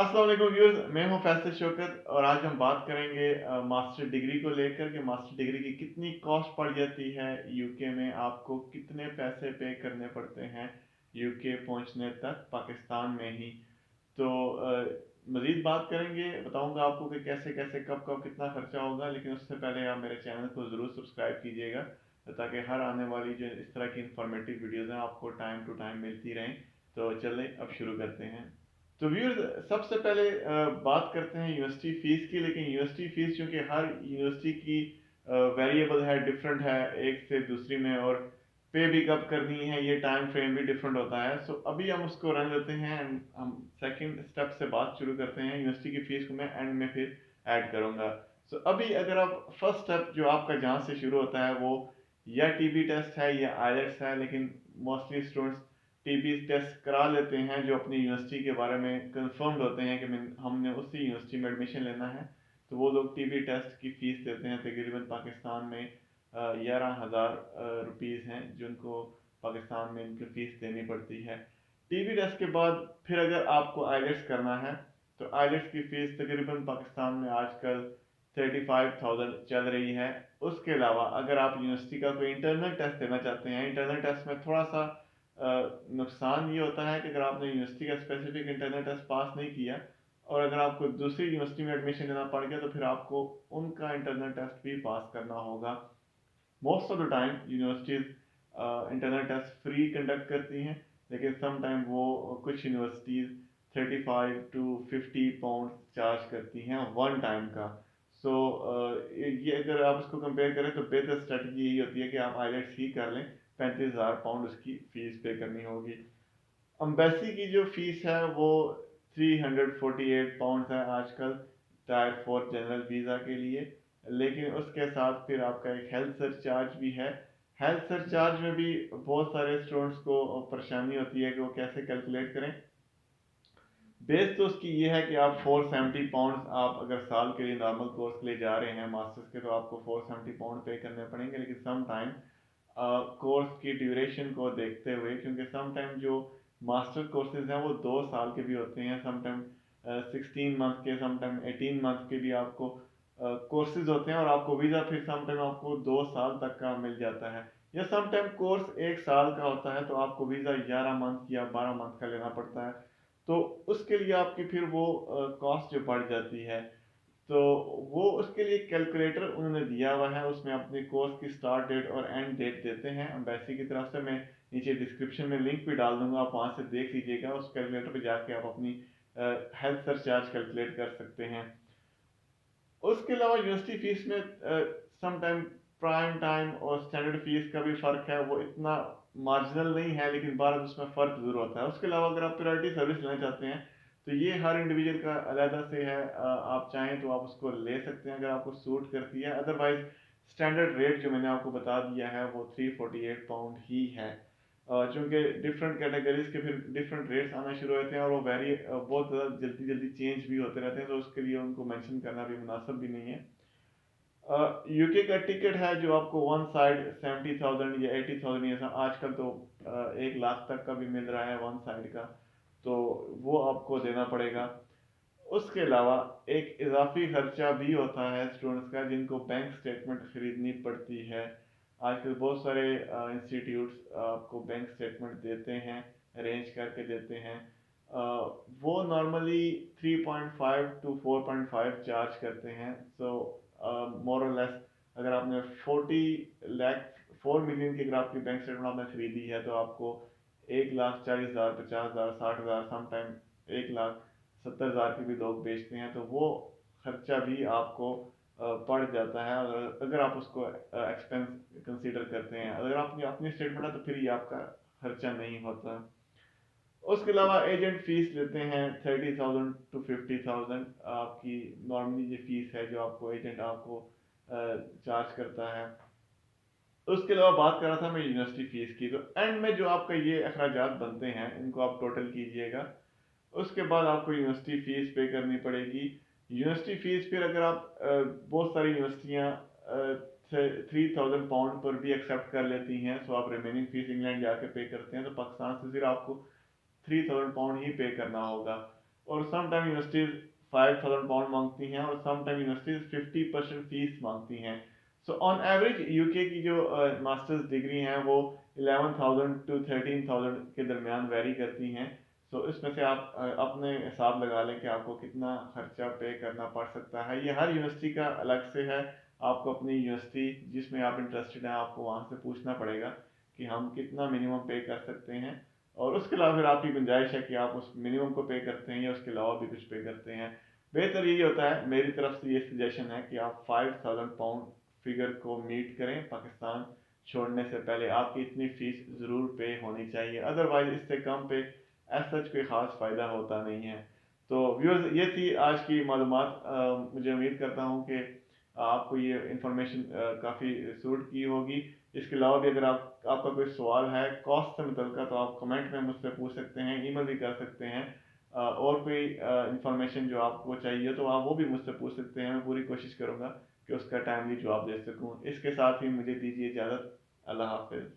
अस्सलाम वालेकुम व्यूअर्स, मैं हूं फैसल शौकत और आज हम बात करेंगे मास्टर डिग्री को लेकर कि मास्टर डिग्री की कितनी कॉस्ट पड़ जाती है यूके में, आपको कितने पैसे पे करने पड़ते हैं यूके पहुंचने तक पाकिस्तान में ही। तो मज़ीद बात करेंगे, बताऊंगा आपको कि कैसे कैसे कब कब कितना खर्चा होगा, लेकिन उससे पहले आप मेरे चैनल को ज़रूर सब्सक्राइब कीजिएगा ताकि हर आने वाली जो इस तरह की इंफॉर्मेटिव वीडियोज़ हैं आपको टाइम टू टाइम मिलती रहें। तो चलें अब शुरू करते हैं। तो व्यूअर्स, सबसे पहले बात करते हैं यूनिवर्सिटी फ़ीस की, लेकिन यूनिवर्सिटी फ़ीस चूँकि हर यूनिवर्सिटी की वेरिएबल है, डिफरेंट है एक से दूसरी में, और पे भी कब करनी है ये टाइम फ्रेम भी डिफरेंट होता है। सो अभी हम उसको रन लेते हैं एंड हम सेकंड स्टेप से बात शुरू करते हैं। यूनिवर्सिटी की फ़ीस को मैं एंड में फिर ऐड करूँगा। सो अभी अगर आप फर्स्ट स्टेप जो आपका जहाँ से शुरू होता है वो या टीबी टेस्ट है या आईएलटीएस है, लेकिन मोस्टली स्टूडेंट्स टीबी टेस्ट करा लेते हैं जो अपनी यूनिवर्सिटी के बारे में कंफर्म्ड होते हैं कि हमने उसी यूनिवर्सिटी में एडमिशन लेना है। तो वो लोग टीबी टेस्ट की फ़ीस देते हैं, तकरीबन पाकिस्तान में 11,000 रुपीज़ हैं जिनको पाकिस्तान में इनकी फ़ीस देनी पड़ती है। टीबी टेस्ट के बाद फिर अगर आपको आईलेट्स करना है तो आईलेट्स की फ़ीस तकरीबन पाकिस्तान में आजकल 35,000 चल रही है। उसके अलावा अगर आप यूनिवर्सिटी का कोई इंटरनल टेस्ट देना चाहते हैं, इंटरनल टेस्ट में थोड़ा सा नुकसान ये होता है कि अगर आपने यूनिवर्सिटी का स्पेसिफिक इंटरनल टेस्ट पास नहीं किया और अगर आपको दूसरी यूनिवर्सिटी में एडमिशन लेना पड़ गया तो फिर आपको उनका इंटरनल टेस्ट भी पास करना होगा। Most of the time universities internal test free conduct करती हैं, लेकिन सम टाइम वो कुछ यूनिवर्सिटीज 35 to 50 पाउंड चार्ज करती हैं वन टाइम का। सो ये अगर आप इसको कंपेयर करें तो बेहतर स्ट्रेटजी यही होती है कि आप आईलेट्स ही कर लें। 35,000 पाउंड उसकी फीस पे करनी होगी। अम्बेसी की जो फीस है वो 348 पाउंड है आजकल टायर 4 जनरल वीज़ा के लिए। लेकिन उसके साथ फिर आपका एक हेल्थ सरचार्ज भी है। हेल्थ सरचार्ज में भी बहुत सारे स्टूडेंट्स को परेशानी होती है कि वो कैसे कैलकुलेट करें। बेस तो उसकी ये है कि आप 470 पाउंड, आप अगर साल के लिए नॉर्मल कोर्स के लिए जा रहे हैं मास्टर्स के, तो आपको 470 पाउंड पे करने पड़ेंगे। लेकिन सम टाइम कोर्स की ड्यूरेशन को देखते हुए, क्योंकि सम टाइम जो मास्टर कोर्सेज हैं वो 2 साल के भी होते हैं, सम टाइम 16 मंथ के, सम टाइम 18 मंथ के भी आपको कोर्सेज होते हैं, और आपको वीज़ा फिर सम टाइम आपको 2 साल तक का मिल जाता है। या सम टाइम कोर्स 1 साल का होता है तो आपको वीज़ा 11 मंथ या 12 मंथ का लेना पड़ता है। तो उसके लिए आपकी फिर वो कॉस्ट जो बढ़ जाती है। तो वो उसके लिए कैलकुलेटर उन्होंने दिया हुआ है, उसमें अपने कोर्स की स्टार्ट डेट और एंड डेट देते हैं एम्बेसी की तरफ से। मैं नीचे डिस्क्रिप्शन में लिंक भी डाल दूंगा, आप वहाँ से देख लीजिएगा। उस कैलकुलेटर पे जाके आप अपनी हेल्थ सरचार्ज कैलकुलेट कर सकते हैं। उसके अलावा यूनिवर्सिटी फीस में सम टाइम प्राइम टाइम और स्टैंडर्ड फीस का भी फ़र्क है, वो इतना मार्जिनल नहीं है, लेकिन बार उसमें फ़र्क ज़रूर होता है। उसके अलावा अगर आप प्रायोरिटी सर्विस लेना चाहते हैं तो ये हर इंडिविजुअल का अलहदा से है। आप चाहें तो आप उसको ले सकते हैं अगर आपको सूट करती है। अदरवाइज स्टैंडर्ड रेट जो मैंने आपको बता दिया है वो 348 पाउंड ही है। चूँकि डिफरेंट कैटेगरीज के फिर डिफरेंट रेट्स आना शुरू होते हैं और वो बहुत ज़्यादा जल्दी जल्दी चेंज भी होते रहते हैं, तो उसके लिए उनको मेंशन करना भी मुनासिब भी नहीं है। यूके का टिकट है जो आपको वन साइड 70,000 या 80,000, ऐसा आजकल तो 1 लाख तक का भी मिल रहा है वन साइड का, तो वो आपको देना पड़ेगा। उसके अलावा एक इजाफी खर्चा भी होता है स्टूडेंट्स का, जिनको बैंक स्टेटमेंट खरीदनी पड़ती है। आजकल बहुत सारे इंस्टीट्यूट्स आपको बैंक स्टेटमेंट देते हैं, अरेंज करके देते हैं। वो नॉर्मली 3.5 to 4.5 चार्ज करते हैं। सो मोर और लेस अगर आपने 4 मिलियन की अगर आपकी बैंक स्टेटमेंट आपने खरीदी है तो आपको 1,40,000, 50,000, 60,000, समटाइम 1,70,000 की भी लोग बेचते हैं, तो वो खर्चा भी आपको पड़ जाता है अगर आप उसको एक्सपेंस कंसीडर करते हैं। अगर आपकी अपनी स्टेटमेंट है तो फिर ये आपका खर्चा नहीं होता। उसके अलावा एजेंट फीस लेते हैं 30,000 to 50,000, आपकी नॉर्मली ये फीस है जो आपको एजेंट आपको चार्ज करता है। उसके अलावा बात कर रहा था मैं यूनिवर्सिटी फीस की, तो एंड में जो आपका ये अखराजात बनते हैं इनको आप टोटल कीजिएगा। उसके बाद आपको यूनिवर्सिटी फीस पे करनी पड़ेगी। यूनिवर्सिटी फीस फिर अगर आप बहुत सारी यूनिवर्सिटियाँ 3,000 पाउंड पर भी एक्सेप्ट कर लेती हैं, सो आप रिमेनिंग फीस इंग्लैंड जाके पे करते हैं, तो पाकिस्तान से फिर आपको 3,000 पाउंड ही पे करना होगा। और सम टाइम यूनिवर्सिटीज़ £5,000 मांगती हैं और सम टाइम यूनिवर्सिटीज़ 50% फीस मांगती हैं। सो ऑन एवरेज यूके की जो मास्टर्स डिग्री हैं वो 11,000 टू 13,000 के दरमियान वेरी करती हैं। सो इसमें से आप अपने हिसाब लगा लें कि आपको कितना खर्चा पे करना पड़ सकता है। ये हर यूनिवर्सिटी का अलग से है। आपको अपनी यूनिवर्सिटी जिसमें आप इंटरेस्टेड हैं आपको वहाँ से पूछना पड़ेगा कि हम कितना मिनिमम पे कर सकते हैं, और उसके अलावा फिर आपकी गुंजाइश है कि आप उस मिनिमम को पे करते हैं या उसके अलावा भी कुछ पे करते हैं। बेहतर यही होता है, मेरी तरफ से ये सजेशन है कि आप £5,000 फिगर को मीट करें। पाकिस्तान छोड़ने से पहले आपकी इतनी फीस ज़रूर पे होनी चाहिए, अदरवाइज इससे कम पे ऐसा कोई ख़ास फ़ायदा होता नहीं है। तो व्यूअर्स, ये थी आज की मालूमात। मुझे उम्मीद करता हूँ कि आपको ये इंफॉर्मेशन काफ़ी सूट की होगी। इसके अलावा भी अगर आपका कोई सवाल है कॉस्ट से मुतल्लिक़ तो आप कमेंट में मुझसे पूछ सकते हैं, ईमेल भी कर सकते हैं। और कोई इंफॉर्मेशन जो आपको चाहिए तो आप वो भी मुझसे पूछ सकते हैं। मैं पूरी कोशिश करूँगा कि उसका टाइमली जवाब दे सकूँ। इसके साथ ही मुझे दीजिए इजाज़त। अल्लाह हाफ़िज़।